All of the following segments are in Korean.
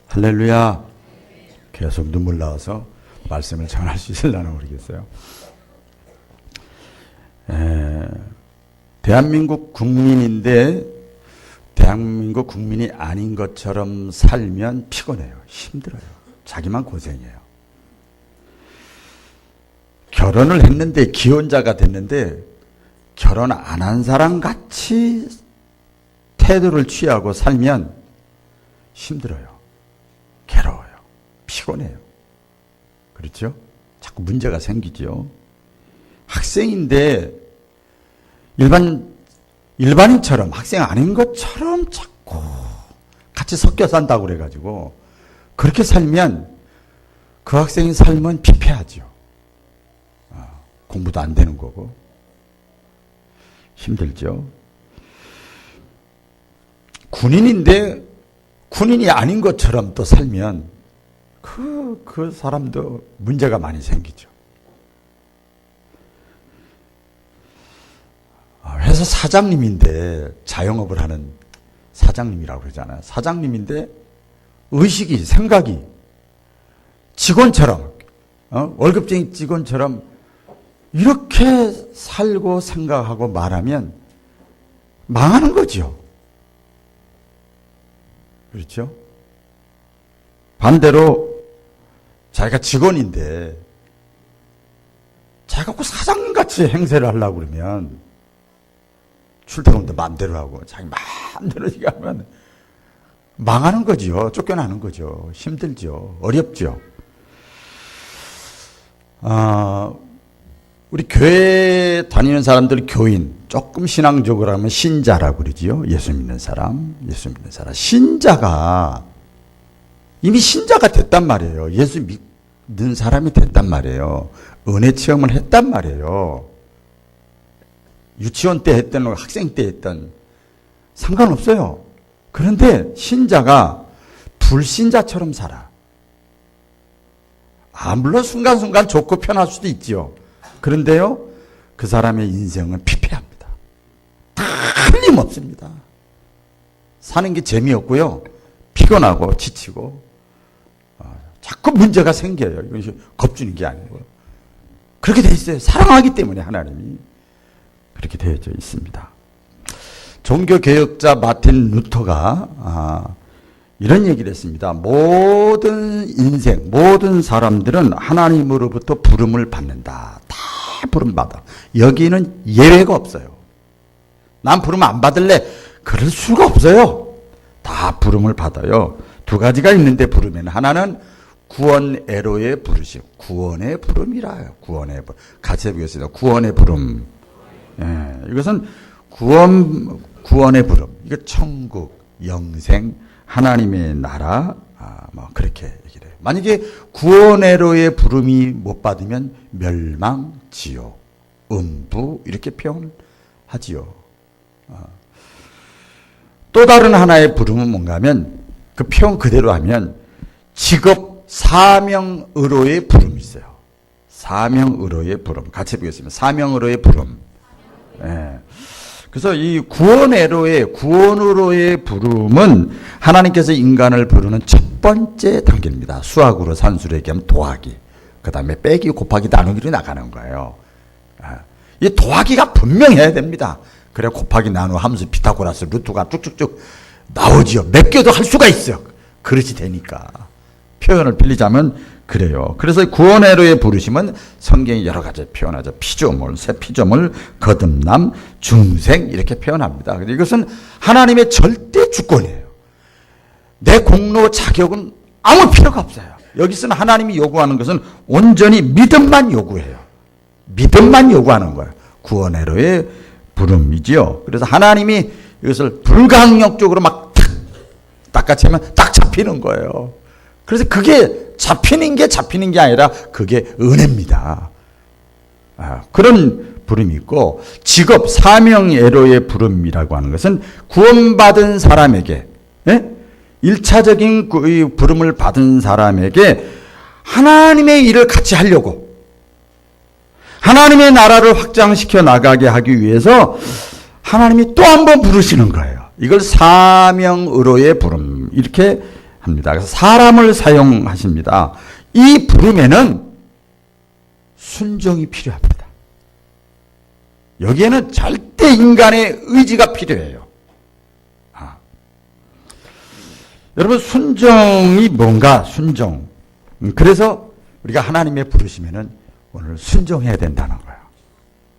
할렐루야. 계속 눈물 나와서 말씀을 전할 수 있을려나 모르겠어요. 대한민국 국민인데 대한민국 국민이 아닌 것처럼 살면 피곤해요. 힘들어요. 자기만 고생해요. 결혼을 했는데 기혼자가 됐는데 결혼 안 한 사람 같이 태도를 취하고 살면 힘들어요. 괴로워요. 피곤해요. 그렇죠? 자꾸 문제가 생기죠. 학생인데 일반인처럼 학생 아닌 것처럼 자꾸 같이 섞여 산다고 그래가지고 그렇게 살면 그 학생의 삶은 피폐하죠. 공부도 안 되는 거고 힘들죠. 군인인데 군인이 아닌 것처럼 또 살면 그 사람도 문제가 많이 생기죠. 회사 사장님인데 자영업을 하는 사장님이라고 그러잖아요. 사장님인데 의식이 생각이 직원처럼 월급쟁이 직원처럼 이렇게 살고 생각하고 말하면 망하는 거죠. 그렇죠? 반대로 자기가 직원인데 자기가 꼭 사장같이 행세를 하려고 그러면 출퇴근도 마음대로 하고 자기 마음대로 하면 망하는 거죠. 쫓겨나는 거죠. 힘들죠. 어렵죠. 우리 교회 다니는 사람들 교인 조금 신앙적으로 하면 신자라고 그러지요. 예수 믿는 사람. 신자가 이미 신자가 됐단 말이에요. 예수 믿는 사람이 됐단 말이에요. 은혜 체험을 했단 말이에요. 유치원 때 했던 학생 때 했던 상관없어요. 그런데 신자가 불신자처럼 살아. 물론 순간순간 좋고 편할 수도 있지요. 그런데요, 그 사람의 인생은 피폐합니다. 틀림없습니다. 사는 게 재미없고요, 피곤하고 지치고, 자꾸 문제가 생겨요. 이것이 겁주는 게 아니고. 그렇게 돼 있어요. 사랑하기 때문에 하나님이. 그렇게 되어져 있습니다. 종교개혁자 마틴 루터가 이런 얘기를 했습니다. 모든 인생, 모든 사람들은 하나님으로부터 부름을 받는다. 다 부름받아. 여기는 예외가 없어요. 난 부름 안 받을래. 그럴 수가 없어요. 다 부름을 받아요. 두 가지가 있는데 부르면 하나는 구원애로의 부르심. 구원의 부름이라요. 구원의 부름. 같이 해보겠습니다. 구원의 부름. 이것은 구원의 부름. 이거 천국, 영생, 하나님의 나라, 그렇게 얘기를 해요. 만약에 구원애로의 부름이 못 받으면 멸망, 지옥, 음부, 이렇게 표현하지요. 또 다른 하나의 부름은 뭔가 하면, 그 표현 그대로 하면, 직업, 사명의로의 부름이 있어요. 사명의로의 부름. 같이 해보겠습니다. 사명의로의 부름. 그래서 이 구원으로의 부름은 하나님께서 인간을 부르는 첫 번째 단계입니다. 수학으로 산수로 얘기하면 더하기. 그 다음에 빼기, 곱하기, 나누기로 나가는 거예요. 이 더하기가 분명해야 됩니다. 그래 곱하기, 나누, 함수, 피타고라스, 루트가 쭉쭉쭉 나오지요. 몇 개도 할 수가 있어요. 그릇이 되니까. 표현을 빌리자면 그래요. 그래서 구원애로의 부르심은 성경이 여러 가지 표현하죠. 피조물, 새 피조물, 거듭남, 중생 이렇게 표현합니다. 근데 이것은 하나님의 절대 주권이에요. 내 공로 자격은 아무 필요가 없어요. 여기서는 하나님이 요구하는 것은 온전히 믿음만 요구해요. 믿음만 요구하는 거예요. 구원애로의 부름이지요. 그래서 하나님이 이것을 불강력적으로 막 닦아채면 딱 잡히는 거예요. 그래서 그게 잡히는 게 아니라 그게 은혜입니다. 그런 부름이 있고, 직업, 사명애로의 부름이라고 하는 것은 구원받은 사람에게, 1차적인 부름을 받은 사람에게 하나님의 일을 같이 하려고, 하나님의 나라를 확장시켜 나가게 하기 위해서 하나님이 또 한 번 부르시는 거예요. 이걸 사명의로의 부름, 이렇게 합니다. 그래서 사람을 사용하십니다. 이 부름에는 순종이 필요합니다. 여기에는 절대 인간의 의지가 필요해요. 여러분, 순종이 뭔가? 순종. 그래서 우리가 하나님의 부르시면은 오늘 순종해야 된다는 거예요.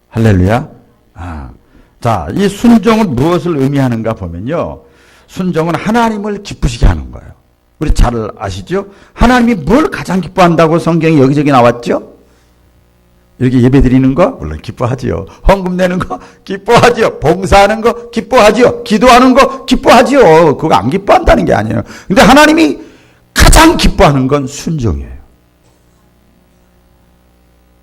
할렐루야. 자, 이 순종은 무엇을 의미하는가 보면요. 순종은 하나님을 기쁘시게 하는 거예요. 우리 잘 아시죠? 하나님이 뭘 가장 기뻐한다고 성경에 여기저기 나왔죠? 이렇게 예배 드리는 거? 물론 기뻐하지요. 헌금 내는 거? 기뻐하지요. 봉사하는 거? 기뻐하지요. 기도하는 거? 기뻐하지요. 그거 안 기뻐한다는 게 아니에요. 근데 하나님이 가장 기뻐하는 건 순종이에요.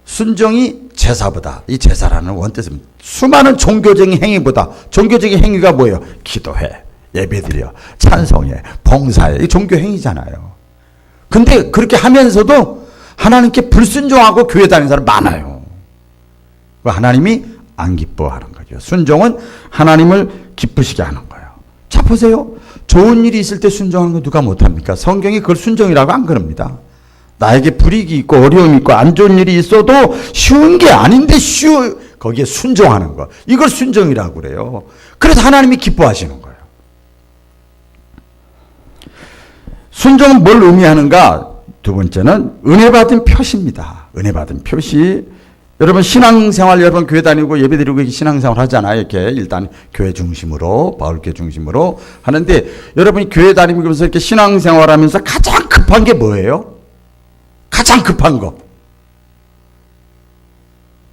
순종이 제사보다, 이 제사라는 원뜻은 수많은 종교적인 행위보다, 종교적인 행위가 뭐예요? 기도해, 예배드려, 찬송해, 봉사해. 이 종교 행위잖아요. 근데 그렇게 하면서도 하나님께 불순종하고 교회 다니는 사람 많아요. 하나님이 안 기뻐하는 거죠. 순종은 하나님을 기쁘시게 하는 거예요. 자, 보세요. 좋은 일이 있을 때 순종하는 거 누가 못합니까? 성경이 그걸 순종이라고 안 그럽니다. 나에게 불이익이 있고 어려움이 있고 안 좋은 일이 있어도 쉬운 게 아닌데 거기에 순종하는 거. 이걸 순종이라고 그래요. 그래서 하나님이 기뻐하시는 거예요. 순종은 뭘 의미하는가? 두 번째는 은혜 받은 표시입니다. 은혜 받은 표시. 여러분 신앙생활, 여러분 교회 다니고 예배드리고 신앙생활 하잖아요. 이렇게 일단 교회 중심으로, 바울교회 중심으로 하는데, 여러분이 교회 다니면서 이렇게 신앙생활 하면서 가장 급한 게 뭐예요? 가장 급한 거.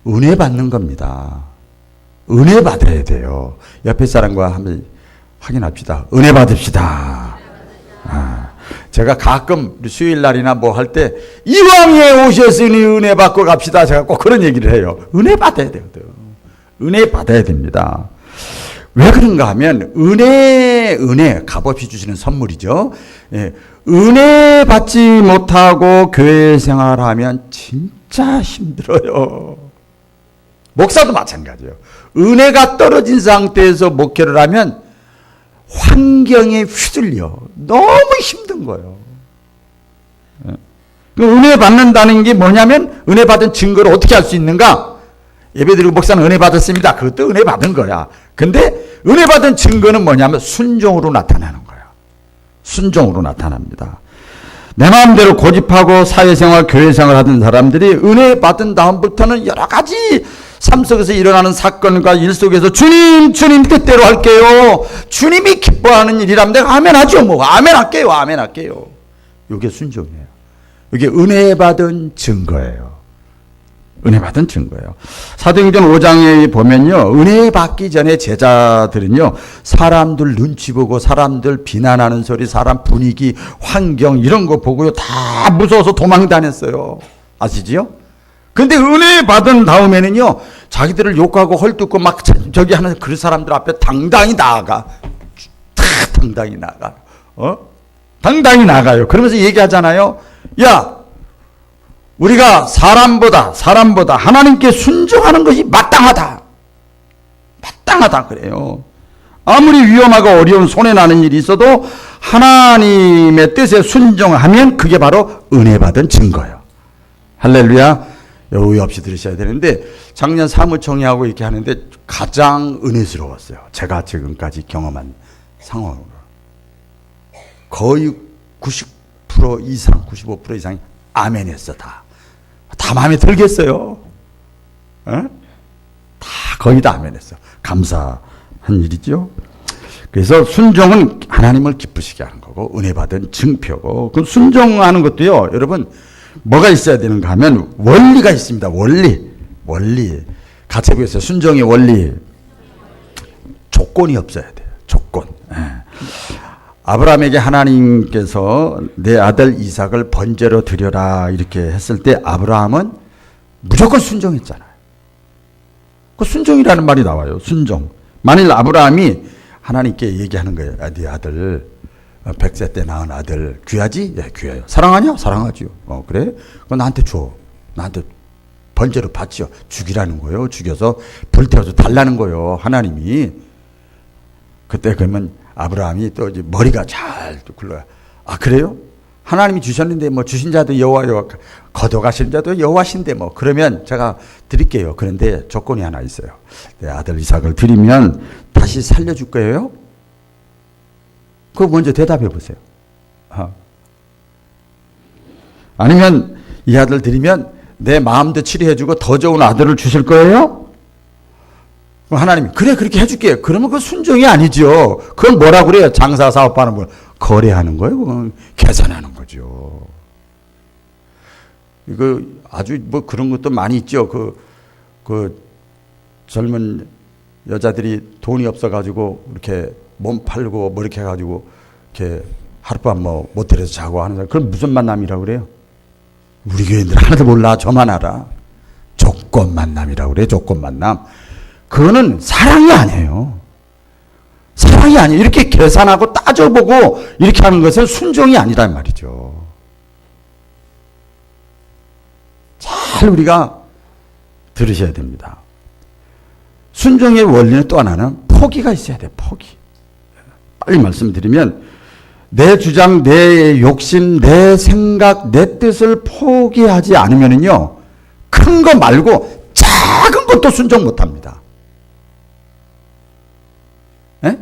은혜 받는 겁니다. 은혜 받아야 돼요. 옆에 사람과 한번 확인합시다. 은혜 받읍시다. 제가 가끔 수요일 날이나 뭐 할 때 이왕에 오셨으니 은혜 받고 갑시다. 제가 꼭 그런 얘기를 해요. 은혜 받아야 돼요. 은혜 받아야 됩니다. 왜 그런가 하면 은혜 값없이 주시는 선물이죠. 예, 은혜 받지 못하고 교회 생활하면 진짜 힘들어요. 목사도 마찬가지예요. 은혜가 떨어진 상태에서 목회를 하면 환경에 휘둘려 너무 힘든 거예요. 은혜 받는다는 게 뭐냐면, 은혜 받은 증거를 어떻게 할 수 있는가? 예배드리고 목사는 은혜 받았습니다. 그것도 은혜 받은 거야. 근데 은혜 받은 증거는 뭐냐면 순종으로 나타나는 거야. 순종으로 나타납니다. 내 마음대로 고집하고 사회생활, 교회생활 하던 사람들이 은혜 받은 다음부터는 여러 가지 삶 속에서 일어나는 사건과 일 속에서 주님 뜻대로 할게요. 주님이 기뻐하는 일이라면 내가 아멘 하죠. 뭐 아멘 할게요. 아멘 할게요. 이게 순종이에요. 이게 은혜 받은 증거예요. 은혜 받은 증거예요. 사도행전 5장에 보면요, 은혜 받기 전에 제자들은요, 사람들 눈치 보고 사람들 비난하는 소리, 사람 분위기, 환경 이런 거 보고요 다 무서워서 도망 다녔어요. 아시지요? 근데 은혜 받은 다음에는요, 자기들을 욕하고 헐뜯고 막 저기 하는 그 사람들 앞에 당당히 나아가. 당당히 나가. 당당히 나가요. 그러면서 얘기하잖아요. 야, 우리가 사람보다 하나님께 순종하는 것이 마땅하다. 마땅하다 그래요. 아무리 위험하고 어려운 손해나는 일이 있어도 하나님의 뜻에 순종하면 그게 바로 은혜 받은 증거예요. 할렐루야. 오해 없이 들으셔야 되는데, 작년 사무총회하고 이렇게 하는데 가장 은혜스러웠어요. 제가 지금까지 경험한 상황으로. 거의 90% 이상, 95% 이상이 아멘 했어. 다 마음에 들겠어요. 다 거의 다 아멘 했어. 감사한 일이죠. 그래서 순종은 하나님을 기쁘시게 하는 거고 은혜 받은 증표고, 그 순종하는 것도요, 여러분 뭐가 있어야 되는가 하면 원리가 있습니다. 원리. 같이 해보겠어요. 순종의 원리. 조건이 없어야 돼요. 조건. 아브라함에게 하나님께서 내 아들 이삭을 번제로 드려라 이렇게 했을 때 아브라함은 무조건 순종했잖아요. 그 순종이라는 말이 나와요. 순종. 만일 아브라함이 하나님께 얘기하는 거예요. 네 아들 100세 때 낳은 아들 귀하지? 예, 귀해요. 사랑하냐? 사랑하지요. 그래? 그거 나한테 줘. 나한테 번제로 바치요. 죽이라는 거예요. 죽여서 불태워서 달라는 거예요. 하나님이. 그때 그러면 아브라함이 또 이제 머리가 잘 굴러요. 아, 그래요? 하나님이 주셨는데 뭐 주신 자도 여호와요, 거둬가신 자도 여호와신데 뭐 그러면 제가 드릴게요. 그런데 조건이 하나 있어요. 내 아들 이삭을 드리면 다시 살려줄 거예요? 그거 먼저 대답해 보세요. 아니면 이 아들 드리면 내 마음도 치료해주고 더 좋은 아들을 주실 거예요? 하나님이 그래 그렇게 해줄게요. 그러면 그건 순종이 아니죠. 그건 뭐라고 그래요? 장사 사업하는 분 거래하는 거예요. 그건 계산하는 거죠. 이거 아주 뭐 그런 것도 많이 있죠. 그 젊은 여자들이 돈이 없어가지고 이렇게 몸 팔고 뭐 이렇게 해가지고 이렇게 하룻밤 뭐 모텔에서 자고 하는 사람. 그건 무슨 만남이라고 그래요? 우리 교인들 하나도 몰라. 저만 알아. 조건 만남이라고 그래. 조건 만남. 그거는 사랑이 아니에요. 사랑이 아니에요. 이렇게 계산하고 따져보고 이렇게 하는 것은 순종이 아니란 말이죠. 잘 우리가 들으셔야 됩니다. 순종의 원리는 또 하나는 포기가 있어야 돼요. 포기. 빨리 말씀드리면 내 주장, 내 욕심, 내 생각, 내 뜻을 포기하지 않으면요, 큰 거 말고 작은 것도 순종 못합니다. 에?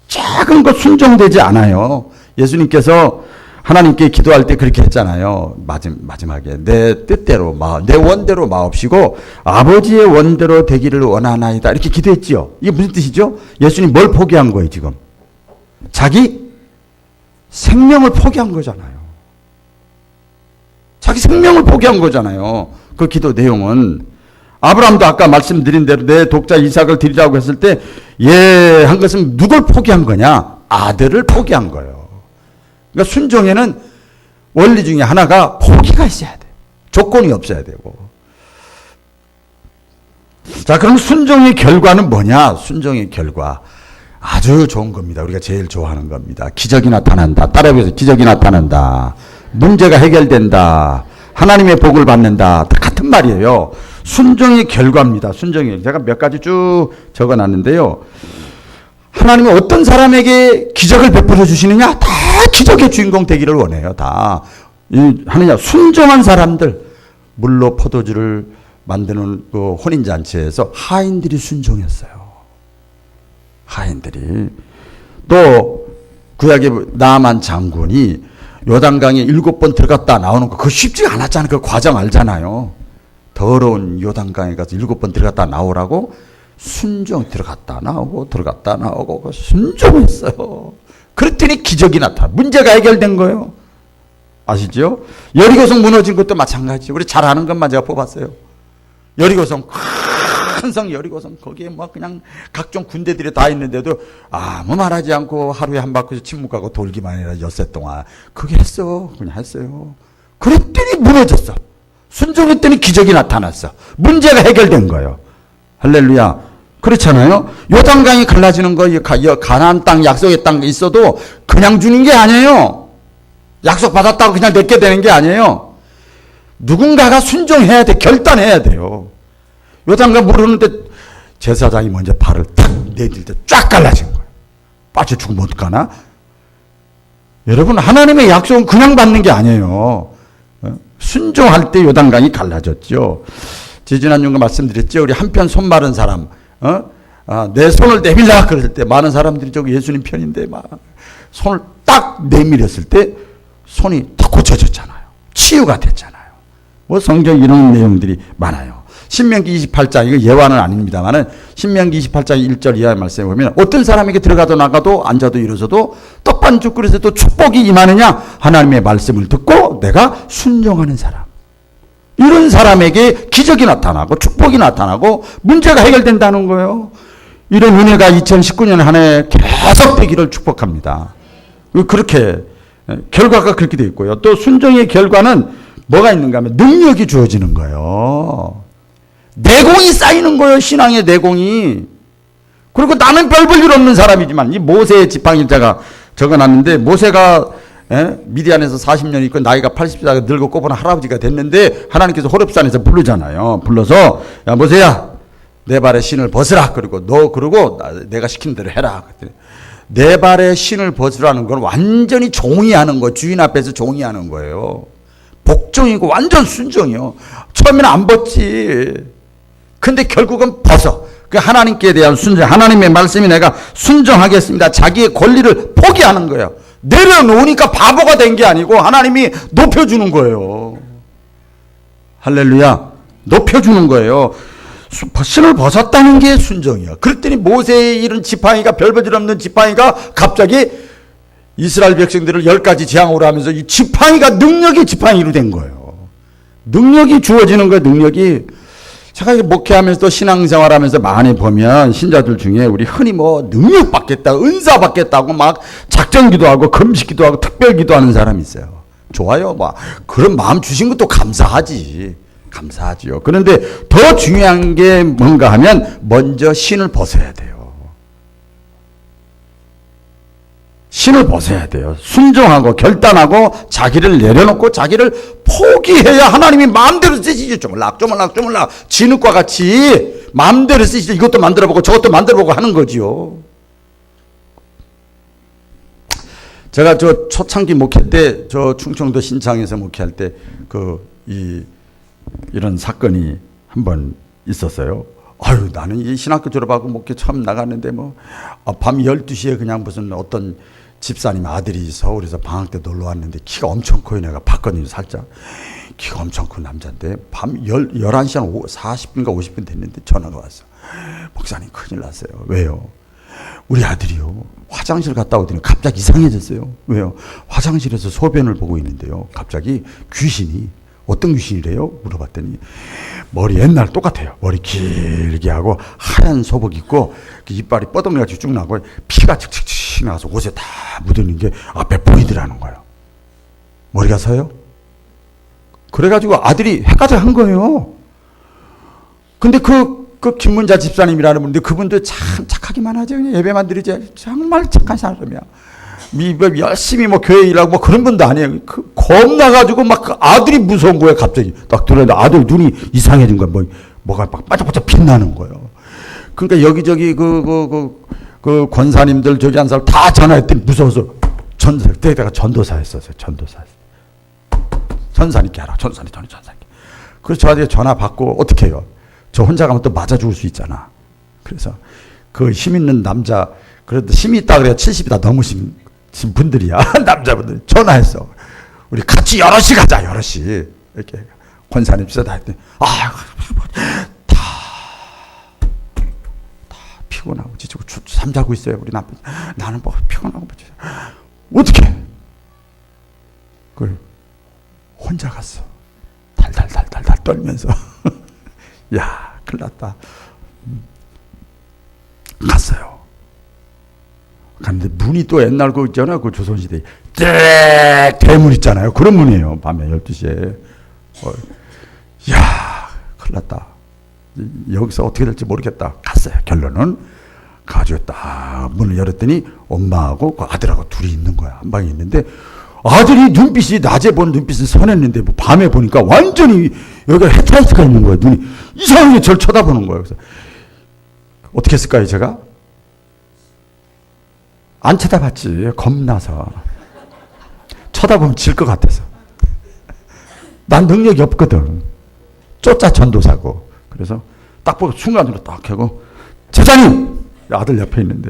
작은 것 순종되지 않아요. 예수님께서 하나님께 기도할 때 그렇게 했잖아요. 마지막에 내 뜻대로 내 원대로 마옵시고 아버지의 원대로 되기를 원하나이다. 이렇게 기도했지요. 이게 무슨 뜻이죠? 예수님 뭘 포기한 거예요 지금? 자기 생명을 포기한 거잖아요. 자기 생명을 포기한 거잖아요. 그 기도 내용은 아브라함도 아까 말씀드린 대로 내 독자 이삭을 드리라고 했을 때 예 한 것은 누굴 포기한 거냐? 아들을 포기한 거예요. 그러니까 순종에는 원리 중에 하나가 포기가 있어야 돼. 조건이 없어야 되고. 자, 그럼 순종의 결과는 뭐냐? 순종의 결과. 아주 좋은 겁니다. 우리가 제일 좋아하는 겁니다. 기적이 나타난다. 따라해서 기적이 나타난다. 문제가 해결된다. 하나님의 복을 받는다. 다 같은 말이에요. 순종의 결과입니다. 순종의. 제가 몇 가지 쭉 적어놨는데요. 하나님은 어떤 사람에게 기적을 베풀어 주시느냐? 다 기적의 주인공 되기를 원해요. 다. 하느냐? 순종한 사람들. 물로 포도주를 만드는 그 혼인잔치에서 하인들이 순종했어요. 하인들이. 또 구약의 나아만 장군이 요단강에 7번 들어갔다 나오는 거 그거 쉽지가 않았잖아요. 그 과정 알잖아요. 더러운 요단강에 가서 7번 들어갔다 나오라고 순종 들어갔다 나오고 들어갔다 나오고 순종했어요. 그랬더니 기적이 나타나. 문제가 해결된 거예요. 아시죠? 여리고성 무너진 것도 마찬가지죠. 우리 잘 아는 것만 제가 뽑았어요. 여리고성 큰 성 여리고성 거기에 뭐 그냥 각종 군대들이 다 있는데도 아무 말하지 않고 하루에 한 바퀴 침묵하고 돌기만 해라 엿새 동안 그게 했어. 그냥 했어요. 그랬더니 무너졌어. 순종했더니 기적이 나타났어. 문제가 해결된 거예요. 할렐루야. 그렇잖아요. 요단강이 갈라지는 거 가나안 땅 약속의 땅 있어도 그냥 주는 게 아니에요. 약속 받았다고 그냥 내게 되는 게 아니에요. 누군가가 순종해야 돼. 결단해야 돼요. 요단강 모르는데 제사장이 먼저 발을 탁 내딜 때 쫙 갈라진 거예요. 빠져 죽으면 어떡하나? 여러분 하나님의 약속은 그냥 받는 게 아니에요. 순종할 때 요단강이 갈라졌죠. 지지난주가 말씀드렸죠. 우리 한편 손 마른 사람 내 손을 내밀라 그랬을 때 많은 사람들이 저기 예수님 편인데 막 손을 딱 내밀었을 때 손이 다 고쳐졌잖아요. 치유가 됐잖아요. 뭐 성경 이런 내용들이 많아요. 신명기 28장 이거 예화는 아닙니다만은 신명기 28장 1절 이하의 말씀에 보면 어떤 사람에게 들어가도 나가도 앉아도 일어서도 떡반죽 그릇에도 축복이 임하느냐 하나님의 말씀을 듣고 내가 순종하는 사람. 이런 사람에게 기적이 나타나고 축복이 나타나고 문제가 해결된다는 거예요. 이런 은혜가 2019년 한 해 계속되기를 축복합니다. 그렇게 결과가 그렇게 되어 있고요. 또 순종의 결과는 뭐가 있는가 하면 능력이 주어지는 거예요. 내공이 쌓이는 거예요. 신앙의 내공이. 그리고 나는 별 볼 일 없는 사람이지만 이 모세의 지팡이자가 적어놨는데 모세가 미디안에서 40년 있고 나이가 80세가 늙고 꼽은 할아버지가 됐는데 하나님께서 호렙산에서 부르잖아요. 불러서 야 모세야 내 발에 신을 벗으라. 그리고 너 그러고 내가 시킨 대로 해라. 내 발에 신을 벗으라는 건 완전히 종이하는 거, 주인 앞에서 종이하는 거예요. 복종이고 완전 순종이요. 처음에는 안 벗지. 근데 결국은 벗어. 그 하나님께 대한 순종, 하나님의 말씀이 내가 순종하겠습니다. 자기의 권리를 포기하는 거예요. 내려놓으니까 바보가 된 게 아니고 하나님이 높여주는 거예요. 할렐루야. 높여주는 거예요. 신을 벗었다는 게 순종이야. 그랬더니 모세의 이런 지팡이가, 별볼일 없는 지팡이가 갑자기 이스라엘 백성들을 10가지 재앙으로 하면서 이 지팡이가 능력이 지팡이로 된 거예요. 능력이 주어지는 거예요. 능력이. 제가 목회하면서 신앙생활하면서 많이 보면 신자들 중에 우리 흔히 뭐 능력 받겠다, 은사 받겠다고 막 작전기도 하고 금식기도 하고 특별기도 하는 사람이 있어요. 좋아요. 뭐 그런 마음 주신 것도 감사하지. 감사하지요. 그런데 더 중요한 게 뭔가 하면 먼저 신을 벗어야 돼요. 신을 벗어야 돼요. 순종하고 결단하고 자기를 내려놓고 자기를 포기해야 하나님이 마음대로 쓰시죠. 쪼물락 진흙과 같이 마음대로 쓰시죠. 이것도 만들어보고 저것도 만들어보고 하는 거지요. 제가 저 초창기 목회 때, 저 충청도 신창에서 목회할 때 이런 사건이 한 번 있었어요. 아유, 나는 이 신학교 졸업하고 목회 처음 나갔는데 밤 12시에 그냥 무슨 어떤 집사님 아들이 서울에서 방학 때 놀러 왔는데 키가 엄청 커요. 내가 봤거든요, 살짝. 키가 엄청 큰 남자인데 밤 11시 한 40분인가 50분 됐는데 전화가 왔어. 목사님 큰일 났어요. 왜요? 우리 아들이요. 화장실 갔다 오더니 갑자기 이상해졌어요. 왜요? 화장실에서 소변을 보고 있는데요. 갑자기 귀신이, 어떤 귀신이래요? 물어봤더니 머리 옛날 똑같아요. 머리 길게 하고 하얀 소복 입고 이빨이 뻐덩이같이 쭉 나고 피가 칙칙칙 나서 옷에 다 묻어있는 게 앞에 보이더라는 거예요. 머리가 서요? 그래가지고 아들이 헷갈려 한 거예요. 근데 그 김문자 집사님이라는 분인데 그분도 참 착하기만 하죠. 그냥 예배만 드리지. 정말 착한 사람이야. 열심히 교회 일하고 그런 분도 아니에요. 겁나가지고 그 아들이 무서운 거예요. 갑자기 딱 들었는데 아들 눈이 이상해진 거야. 뭐가 막 반짝반짝 빛나는 거예요. 그러니까 여기저기 그 권사님들 저기 한 사람 다 전화했더니 무서워서 그때가 전도사였었어요. 전사님께 하라. 전사님. 그래서 저한테 전화 받고 어떻게 해요? 저 혼자 가면 또 맞아 죽을 수 있잖아. 그래서 그 힘 있는 남자, 그래도 힘이 있다 그래야 70이다 넘으신 분들이야. 남자분들 전화했어. 우리 같이 여럿이 가자. 여럿이. 이렇게 권사님 비싸다 했더니 다 피곤하고 지치고 잠자고 있어요. 우리 남편. 나는 피곤하고 어떻게? 그걸 혼자 갔어. 달달달달달 떨면서. 야, 큰일 났다. 갔어요. 갔는데 문이 또 옛날 그 있잖아요. 그 조선시대 대문 있잖아요. 그런 문이에요. 밤에 12시에. 야, 큰일 났다. 여기서 어떻게 될지 모르겠다. 갔어요. 결론은 가지고 딱 문을 열었더니 엄마하고 그 아들하고 둘이 있는 거야. 한 방에 있는데 아들이 눈빛이 낮에 본 눈빛은 선했는데 밤에 보니까 완전히 여기가 헤타이트가 있는 거예요. 눈이 이상하게 저를 쳐다보는 거예요. 그래서 어떻게 했을까요, 제가? 안 쳐다봤지. 겁나서. 쳐다보면 질 것 같아서. 난 능력이 없거든. 쫓아 전도사고. 그래서 딱 보고 순간으로 딱 하고 제자님! 아들 옆에 있는데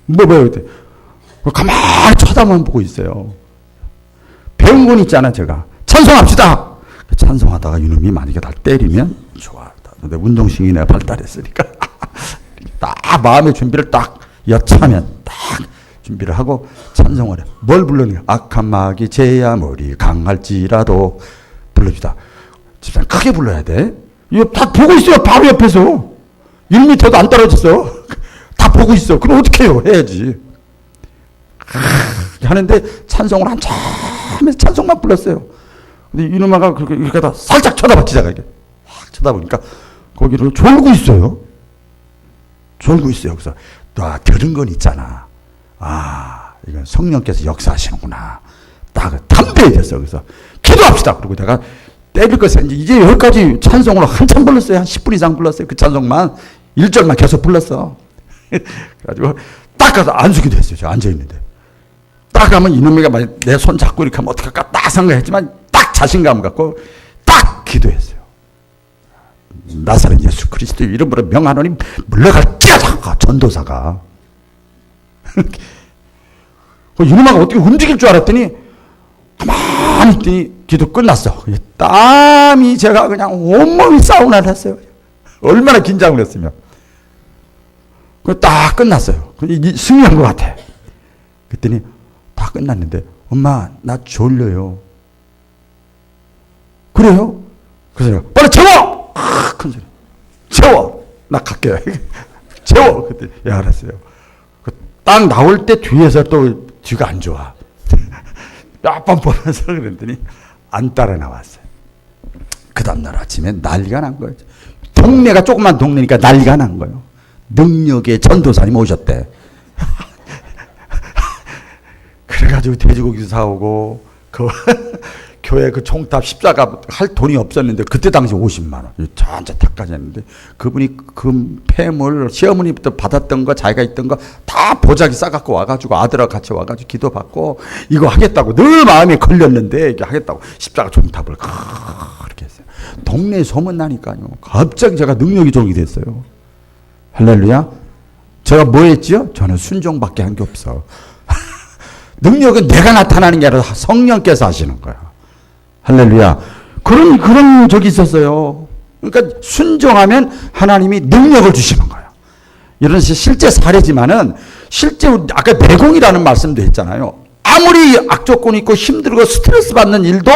뭐예요? 가만히 쳐다만 보고 있어요. 배운 건 있잖아, 제가. 찬송합시다! 찬송하다가 이놈이 만약에 날 때리면 좋아. 근데 운동신경이 내가 발달했으니까 딱 마음의 준비를 딱 여차하면 딱 준비를 하고 찬송을 해. 뭘 불러내요? 악한 마귀 제야 머리 강할지라도 불러주다. 집사님 크게 불러야 돼. 이거 다 보고 있어요. 바로 옆에서. 1m도 안 떨어졌어. 다 보고 있어. 그럼 어떻게 해요? 해야지. 하는데 찬송을 한참 하면서 찬송만 불렀어요. 근데 이놈아가 그렇게 하다 살짝 쳐다봤지, 제가 이렇게. 확 쳐다보니까 거기를 졸고 있어요. 졸고 있어요. 그래서 나 들은 건 있잖아. 이건 성령께서 역사하시는구나. 딱 담대해졌어. 그래서 기도합시다. 그리고 내가 때릴 것을 이제 여기까지 찬송을 한참 불렀어요. 한 10분 이상 불렀어요. 그 찬송만 1절만 계속 불렀어. 그래가지고 딱 가서 안수기도 했어요. 저 앉아있는데. 딱 가면 이놈이가 내 손 잡고 이렇게 하면 어떡할까 딱 생각했지만 딱 자신감 갖고 딱 기도했어요. 나사렛 예수 그리스도 이름으로 명하노니 물러갈지어다. 전도사가. 이놈아가 어떻게 움직일 줄 알았더니 가만히 있더니 기도 끝났어. 땀이 제가 그냥 온몸이 사우나를 했어요. 얼마나 긴장을 했으면. 딱 끝났어요. 승리한 것 같아. 그랬더니 다 끝났는데 엄마 나 졸려요. 그래요? 그래서 빨리 재워! 큰 소리. 재워! 나 갈게. 재워! 그때 알았어요. 딱 나올 때 뒤에서 또 뒤가 안 좋아. 몇 번 보면서 그랬더니 안 따라 나왔어요. 그 다음날 아침에 난리가 난 거예요. 동네가 조그만 동네니까 난리가 난 거예요. 능력의 전도사님 오셨대. 그래가지고 돼지고기도 사오고 그 교회 그 총탑 십자가 할 돈이 없었는데 그때 당시 50만 원 전체 탁까지 했는데 그분이 그 폐물 시어머니부터 받았던 거 자기가 있던 거 다 보자기 싸갖고 와가지고 아들하고 같이 와가지고 기도받고 이거 하겠다고 늘 마음에 걸렸는데 이게 하겠다고 십자가 총탑을 그렇게 했어요. 동네에 소문나니까요. 갑자기 제가 능력이 종이 됐어요. 할렐루야. 제가 뭐 했지요? 저는 순종밖에 한 게 없어. 능력은 내가 나타나는 게 아니라 성령께서 하시는 거야. 할렐루야. 그런 적이 있었어요. 그러니까 순종하면 하나님이 능력을 주시는 거예요. 이런 실제 사례지만은 실제 아까 내공이라는 말씀도 했잖아요. 아무리 악조건이 있고 힘들고 스트레스 받는 일도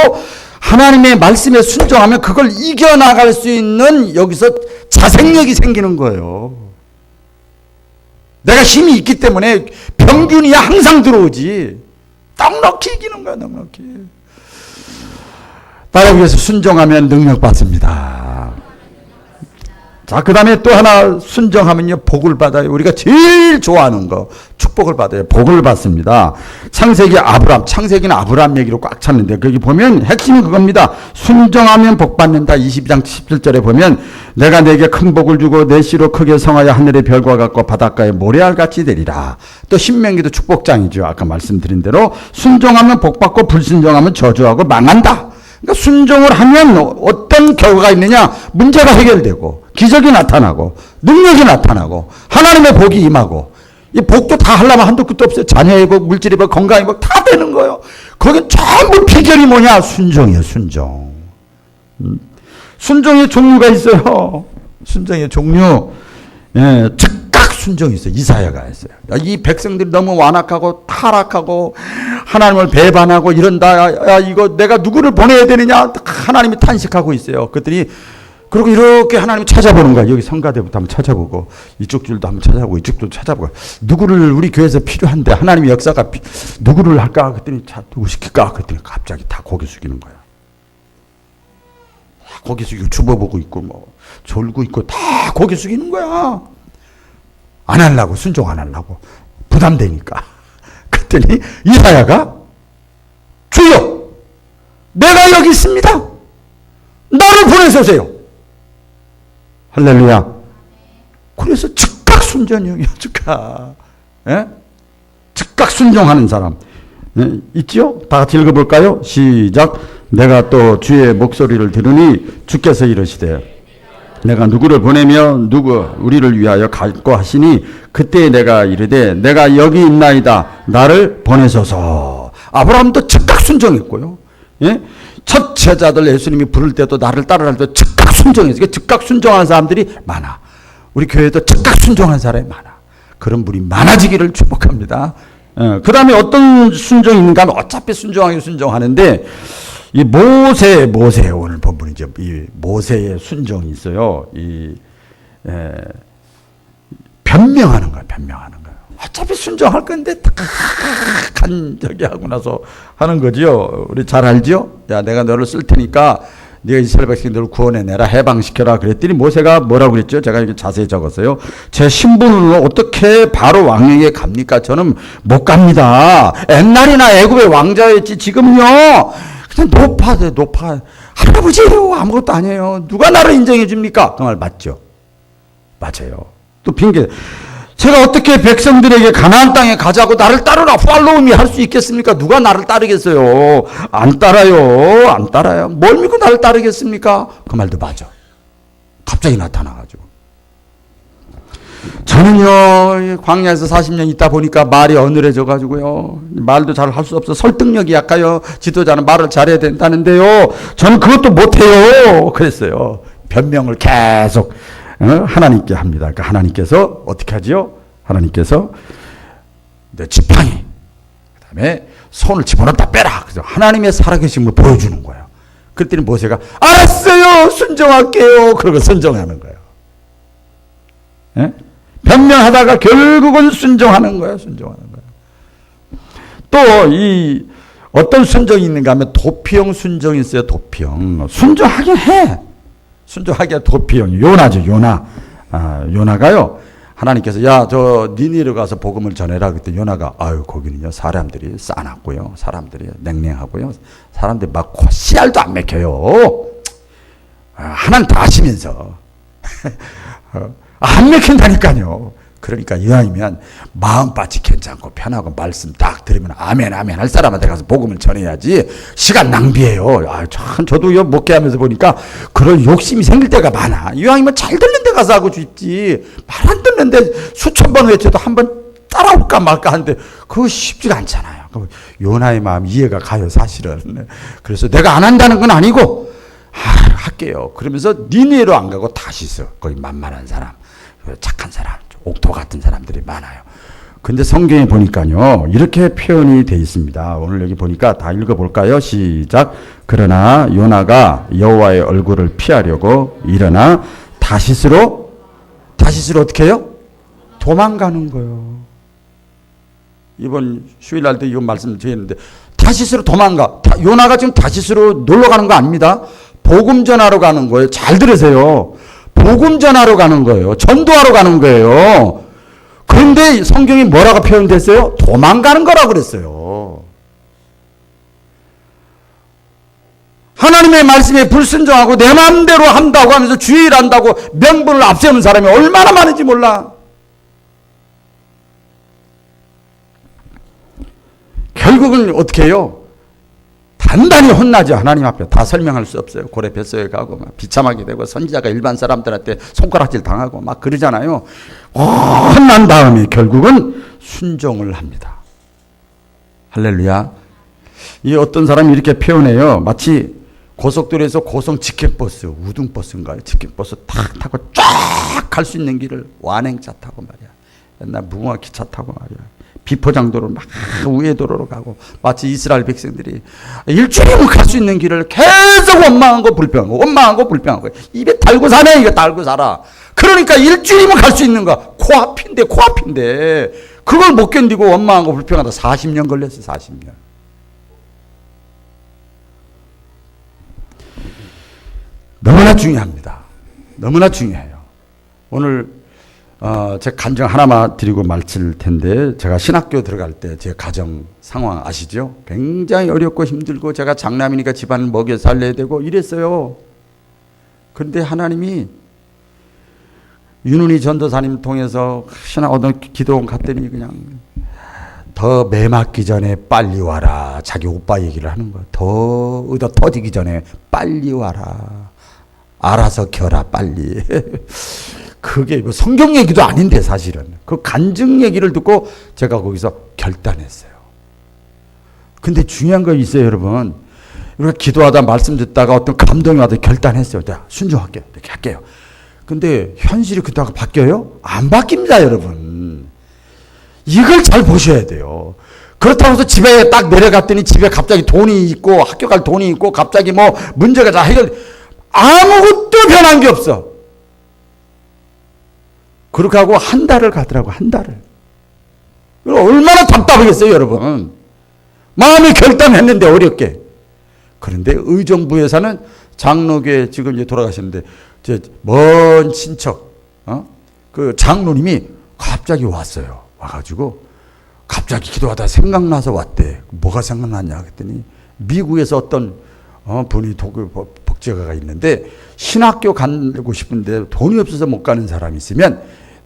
하나님의 말씀에 순종하면 그걸 이겨나갈 수 있는 여기서 자생력이 생기는 거예요. 내가 힘이 있기 때문에 병균이야 항상 들어오지. 넉넉히 이기는 거야, 넉넉히. 나를 위해서 순종하면 능력 받습니다. 자, 그 다음에 또 하나 순종하면요, 복을 받아요. 우리가 제일 좋아하는 거, 축복을 받아요. 복을 받습니다. 창세기는 아브람 얘기로 꽉 찼는데, 거기 보면 핵심이 그겁니다. 순종하면 복 받는다. 22장 17절에 보면, 내가 내게 큰 복을 주고 내 씨로 크게 성하여 하늘의 별과 같고 바닷가의 모래알같이 되리라. 또 신명기도 축복장이죠. 아까 말씀드린 대로 순종하면 복 받고 불순종하면 저주하고 망한다. 그러니까 순종을 하면 어떤 결과가 있느냐? 문제가 해결되고 기적이 나타나고 능력이 나타나고 하나님의 복이 임하고 이 복도 다 하려면 한도 끝도 없어요. 자녀의 복, 물질의 복, 건강의 복 다 되는 거예요. 거긴 전부 비결이 뭐냐? 순종이에요. 순종. 순종의 종류가 있어요. 순종의 종류. 예, 즉각 순종이 있어요. 이사야가 했어요. 이 백성들이 너무 완악하고 타락하고 하나님을 배반하고 이런다. 야, 이거 내가 누구를 보내야 되느냐? 하나님이 탄식하고 있어요. 그랬더니 그리고 이렇게 하나님 찾아보는 거야. 여기 성가대부터 한번 찾아보고 이쪽 줄도 한번 찾아보고 이쪽도 찾아보고 누구를 우리 교회에서 필요한데 하나님의 역사가 누구를 할까? 그랬더니 누구 시킬까? 그랬더니 갑자기 다 고개 숙이는 거야. 고개 숙이고 주워보고 있고 뭐 졸고 있고 다 고개 숙이는 거야. 안 하려고, 순종 안 하려고 부담되니까. 그랬더니 이사야가 주여 내가 여기 있습니다. 나를 보내소서요. 할렐루야. 그래서 즉각 순종이에요. 즉각. 예? 즉각 순종하는 사람. 예? 있죠? 다 같이 읽어볼까요? 시작. 내가 또 주의 목소리를 들으니 주께서 이르시되 내가 누구를 보내며 우리를 위하여 갈고 하시니 그때 내가 이르되 내가 여기 있나이다. 나를 보내소서. 아브라함도 즉각 순종했고요. 예? 첫 제자들 예수님이 부를 때도 나를 따르라 할 때 즉각 순종했어요. 즉각 순종하는 사람들이 많아. 우리 교회도 즉각 순종하는 사람이 많아. 그런 분이 많아지기를 축복합니다. 그 다음에 어떤 순종이 있는가 하면 어차피 순종하는데 이 모세 오늘 본문이죠. 이 모세의 순종이 있어요. 변명하는 거예요. 어차피 순종할 건데 딱 간절히 하고 나서 하는 거지요. 우리 잘 알지요? 야, 내가 너를 쓸 테니까 네가 이스라엘 백성들을 구원해내라, 해방시켜라. 그랬더니 모세가 뭐라고 그랬죠? 제가 이렇게 자세히 적었어요. 제 신분으로 어떻게 바로 왕에게 갑니까? 저는 못 갑니다. 옛날이나 애굽의 왕자였지 지금요. 그냥 높아. 할아버지예요. 아무것도 아니에요. 누가 나를 인정해 줍니까? 그 말 맞죠? 맞아요. 또 핑계. 제가 어떻게 백성들에게 가나안 땅에 가자고 나를 따르라 팔로우미 할 수 있겠습니까? 누가 나를 따르겠어요? 안 따라요. 안 따라요. 뭘 믿고 나를 따르겠습니까? 그 말도 맞아. 갑자기 나타나가지고. 저는요, 광야에서 40년 있다 보니까 말이 어눌해져가지고요, 말도 잘 할 수 없어. 설득력이 약해요. 지도자는 말을 잘해야 된다는데요, 저는 그것도 못해요. 그랬어요. 변명을 계속 하나님께 합니다. 그러니까 하나님께서 어떻게 하지요? 하나님께서 내 지팡이, 그 다음에 손을 집어넣다 빼라. 그래서 하나님의 살아계심을 보여주는 거예요. 그랬더니 모세가 알았어요, 순종할게요. 그러고 순종하는 거예요. 예? 변명하다가 결국은 순종하는 거예요. 순종하는 거예요. 또 이 어떤 순종이 있는가 하면 도피형 순종이 있어요. 도피형. 순종하긴 해. 순종하기가 도피형. 요나죠. 요나. 요나가요, 하나님께서 야, 저 니니로 가서 복음을 전해라. 그때 요나가 아유, 거기는요 사람들이 싸놨고요, 사람들이 냉랭하고요, 사람들이 막 씨알도 안 맥혀요. 하나님 다 아시면서 안 맥힌다니까요. 그러니까 이왕이면 마음밭이 괜찮고 편하고 말씀 딱 들으면 아멘 아멘 할 사람한테 가서 복음을 전해야지 시간 낭비해요. 참 저도요 목회하면서 보니까 그런 욕심이 생길 때가 많아. 이왕이면 잘 듣는 데 가서 하고 싶지, 말 안 듣는데 수천 번 외쳐도 한 번 따라올까 말까 하는데 그거 쉽지가 않잖아요. 요나의 마음 이해가 가요, 사실은. 그래서 내가 안 한다는 건 아니고 할게요. 그러면서 니네로 안 가고 다시서, 거기 만만한 사람, 착한 사람, 옥토 같은 사람들이 많아요. 근데 성경에 보니까요, 이렇게 표현이 되어 있습니다. 오늘 여기 보니까 다 읽어볼까요? 시작. 그러나 요나가 여호와의 얼굴을 피하려고 일어나 다시스로 어떻게 해요? 도망가는 거예요. 이번 휴일날 때 이거 말씀 드렸는데 다시스로 도망가. 요나가 지금 다시스로 놀러 가는 거 아닙니다. 복음 전하러 가는 거예요. 잘 들으세요. 복음 전하러 가는 거예요. 전도하러 가는 거예요. 그런데 성경이 뭐라고 표현됐어요? 도망가는 거라고 그랬어요. 하나님의 말씀에 불순종하고 내 마음대로 한다고 하면서 주의를 한다고 명분을 앞세우는 사람이 얼마나 많은지 몰라. 결국은 어떻게 해요? 단단히 혼나죠. 하나님 앞에 다 설명할 수 없어요. 고래 뱃속에 가고 막 비참하게 되고 선지자가 일반 사람들한테 손가락질 당하고 막 그러잖아요. 혼난 다음에 결국은 순종을 합니다. 할렐루야. 이 어떤 사람이 이렇게 표현해요. 마치 고속도로에서 고성 직행버스, 우등버스인가요? 직행버스 탁 타고 쫙 갈 수 있는 길을 완행차 타고 말이야. 옛날 무궁화 기차 타고 말이야. 비포장도로 막 우회도로로 가고, 마치 이스라엘 백성들이 일주일이면 갈 수 있는 길을 계속 원망하고 불평하고 원망하고 불평하고, 입에 달고 사네. 이거 달고 살아. 그러니까 일주일이면 갈 수 있는 거 코앞인데 그걸 못 견디고 원망하고 불평하다 40년 걸렸어. 40년. 너무나 중요합니다. 너무나 중요해요. 오늘 제 간증 하나만 드리고 마칠 텐데, 제가 신학교 들어갈 때 제 가정 상황 아시죠? 굉장히 어렵고 힘들고 제가 장남이니까 집안을 먹여 살려야 되고 이랬어요. 그런데 하나님이 윤은희 전도사님 통해서 어떤 기도원 갔더니 그냥 더 매 맞기 전에 빨리 와라. 자기 오빠 얘기를 하는 거야. 더 의도 터지기 전에 빨리 와라. 알아서 겨라 빨리. 그게 뭐 성경 얘기도 아닌데 사실은 그 간증 얘기를 듣고 제가 거기서 결단했어요. 근데 중요한 거 있어요, 여러분. 우리가 기도하다 말씀 듣다가 어떤 감동이 와서 결단했어요. 내가 순종할게요. 이렇게 할게요. 근데 현실이 그렇다고 바뀌어요? 안 바뀝니다, 여러분. 이걸 잘 보셔야 돼요. 그렇다고 해서 집에 딱 내려갔더니 집에 갑자기 돈이 있고 학교 갈 돈이 있고 갑자기 뭐 문제가 다 아무것도 변한 게 없어. 그렇게 하고 한 달을 가더라고. 한 달을. 얼마나 답답하겠어요, 여러분. 마음이 결단했는데 어렵게. 그런데 의정부에서는 장로교에 지금 이제 돌아가셨는데 먼 친척 그 장로님이 갑자기 왔어요. 와가지고 갑자기 기도하다 생각나서 왔대. 뭐가 생각났냐 그랬더니 미국에서 어떤 분이 복지가가 있는데 신학교 가고 싶은데 돈이 없어서 못 가는 사람이 있으면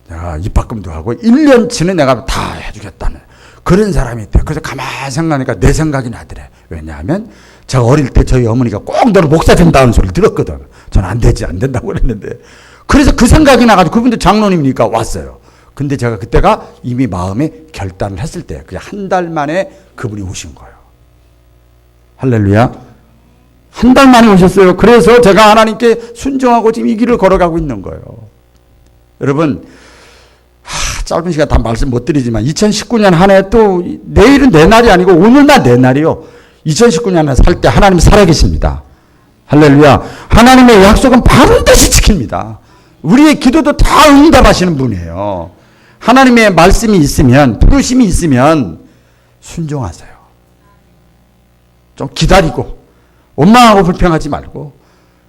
내가 입학금도 하고 1년치는 내가 다 해주겠다는 그런 사람이 있대. 그래서 가만히 생각하니까 내 생각이 나더래. 왜냐하면 제가 어릴 때 저희 어머니가 꼭 너를 목사 된다는 소리를 들었거든. 저는 안 되지, 안 된다고 그랬는데. 그래서 그 생각이 나가지고 그분도 장로님이니까 왔어요. 근데 제가 그때가 이미 마음에 결단을 했을 때 그냥 한 달 만에 그분이 오신 거예요. 할렐루야. 한 달 만에 오셨어요. 그래서 제가 하나님께 순종하고 지금 이 길을 걸어가고 있는 거예요. 여러분, 짧은 시간 다 말씀 못 드리지만 2019년 한 해 또 내일은 내 날이 아니고 오늘날 내 날이요. 2019년에 살 때 하나님 살아계십니다. 할렐루야. 하나님의 약속은 반드시 지킵니다. 우리의 기도도 다 응답하시는 분이에요. 하나님의 말씀이 있으면, 부르심이 있으면 순종하세요. 좀 기다리고 원망하고 불평하지 말고,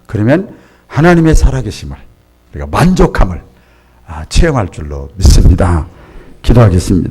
그러면 하나님의 살아계심을, 우리가 만족함을 체험할 줄로 믿습니다. 기도하겠습니다.